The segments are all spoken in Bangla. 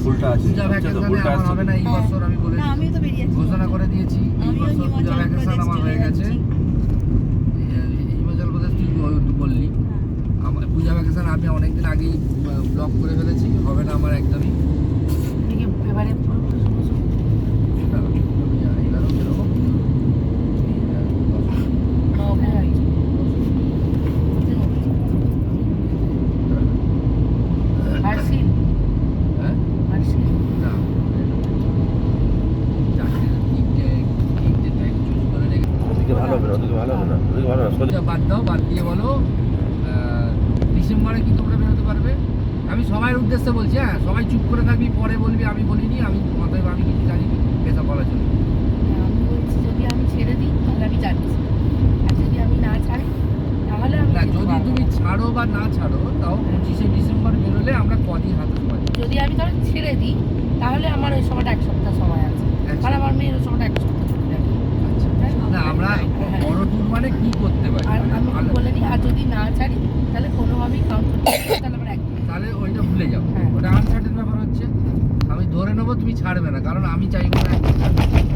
ফুলটা আছে পূজা ভ্যাকেশনে আমার হবে না এই বছর, আমি বলে ঘোষণা করে দিয়েছি এই বছর পূজা ভ্যাকেশন আমার হয়ে গেছে। হিমাচল প্রদেশ তুই বললি, আমার পূজা ভ্যাকেশন আমি অনেকদিন আগেই ব্লক করে ফেলেছি, হবে না আমার একদমই। এবারে বাদ দাও, বাদ দিয়ে বলো ডিসেম্বরে কি তোমরা বেরোতে পারবে? আমি সবার উদ্দেশ্যে বলছি, হ্যাঁ সবাই চুপ করে থাকবি, পরে বলবি আমি বলিনি, আমি অতএব আমি কিছু জানি পেশা বলা চলবে। আমি বলছি যদি আমি ছেড়ে দিই তাহলে আমি যাচ্ছি, আর যদি আমি না ছাড়ি তাহলে আমি না, যদি তুমি ছাড়ো বা না ছাড়ো তাও 25শে ডিসেম্বর বেরোলে আমরা কদিন হাতে সময়। যদি আমি ধরো ছেড়ে দিই তাহলে আমার ওই সময়টা এক সপ্তাহ সময় আছে, আর আমার মেয়ের ওই সময়টা এক সপ্তাহ ছুটি থাকে। না আমরা বড় ট্যুর মানে কি করতে পারি, আর আমি বলে দিই, আর যদি না ছাড়ি তাহলে কোনোভাবেই কাউন্ট করতে পারি না, তাহলে আমার একদিন তাহলে ওইটা ভুলে যাও। হ্যাঁ। ওটা আনসার্টেন ব্যাপার হচ্ছে, আমি ধরে নেবো তুমি ছাড়বে না, কারণ আমি চাইবো না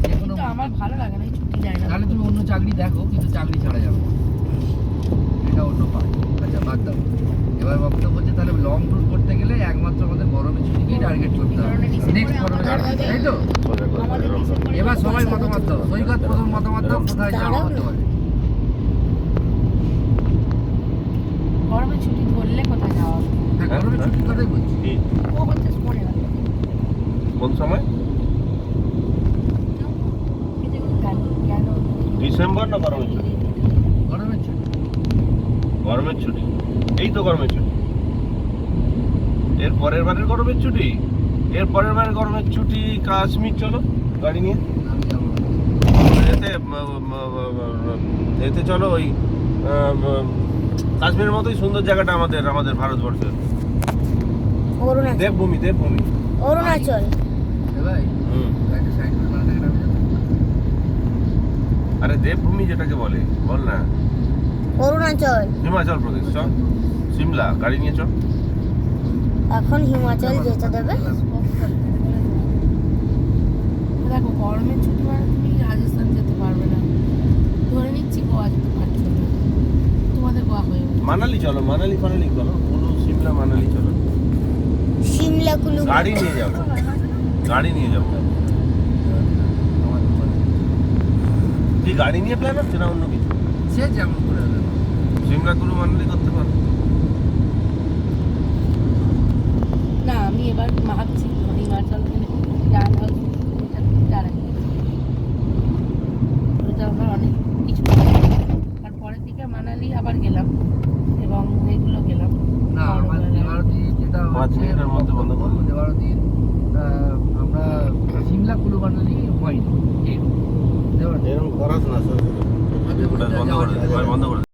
যে কোনো। কিন্তু আমার ভালো লাগে না এই ছুটি যায় না। তাহলে তুমি অন্য চাকরি দেখো, কিন্তু চাকরি ছাড়া যাবে না। এটা অন্য পাঠ। আচ্ছা বাদ দাও, এবার বক্তব্য হচ্ছে তাহলে লং ট্যুর করতে গেলে একমাত্র আমাদের গরমের ছুটিকেই টার্গেট করতে হবে, নেক্সট গরমের ছুটি, তাই তো? এবার সবাই মতামত দাও, সৈকত প্রথম মতামত দাও, কোথায় যাওয়া হতে পারে? গরমের ছুটি ধরলে কোথায় যাওয়া হবে? হ্যাঁ গরমের ছুটির কথাই বলছি। ও হচ্ছে মনে হয় কোন সময়? কেন ডিসেম্বর না গরমের ছুটি? গরমের ছুটি। গরমের ছুটি, এই তো গরমের ছুটি। এর পরের বারের গরমের ছুটি, এর পরের বারের গরমের ছুটি কাশ্মীর চলো গাড়ি নিয়ে। আমি যাবো না। এতে চলো ওই কাশ্মীরের মতোই সুন্দর জায়গাটা আমাদের আমাদের ভারতবর্ষের দেবভূমি। দেবভূমি অরুণাচল। এ ভাই একটা সাইড করে বানাতে গেলে আমি যাবো। আরে দেবভূমি যেটাকে বলে বল না। অরুণাচল। হিমাচল প্রদেশ চল, সিমলা গাড়ি নিয়ে চল। এখন হিমাচল যেতে দেবে। দেখো গরমের ছুটি মানে তুমি রাজস্থান যেতে পারবে না, ধরে নিচ্ছি গোয়া যেতে পারছো না, তোমাদের গোয়া হয়ে যাবে। মানালি চলো, মানালি ফানালি চলো, কুলু সিমলা মানালি চলো। সিমলা কুলু। গাড়ি নিয়ে যাবো, গাড়ি নিয়ে যাবো। কি গাড়ি নিয়ে প্ল্যান হচ্ছে না অন্য কিছু? সে যেমন করে হলো। সিমলা কুলু মানালি করতে পারো। না আমি এবার ভাবছি হিমাচল আমার অনেক কিছু, আর পরের দিকে মানালি আবার গেলাম এবং এইগুলো গেলাম। না আমার দেওয়ারদি যেটা 5 মিনিটের মধ্যে বন্ধ করো। দেওয়ারদি আমরা সিমলা কুলু বানালি হয়নি। এরকম করাস না স্যার, বন্ধ করে দে, বন্ধ করে দে।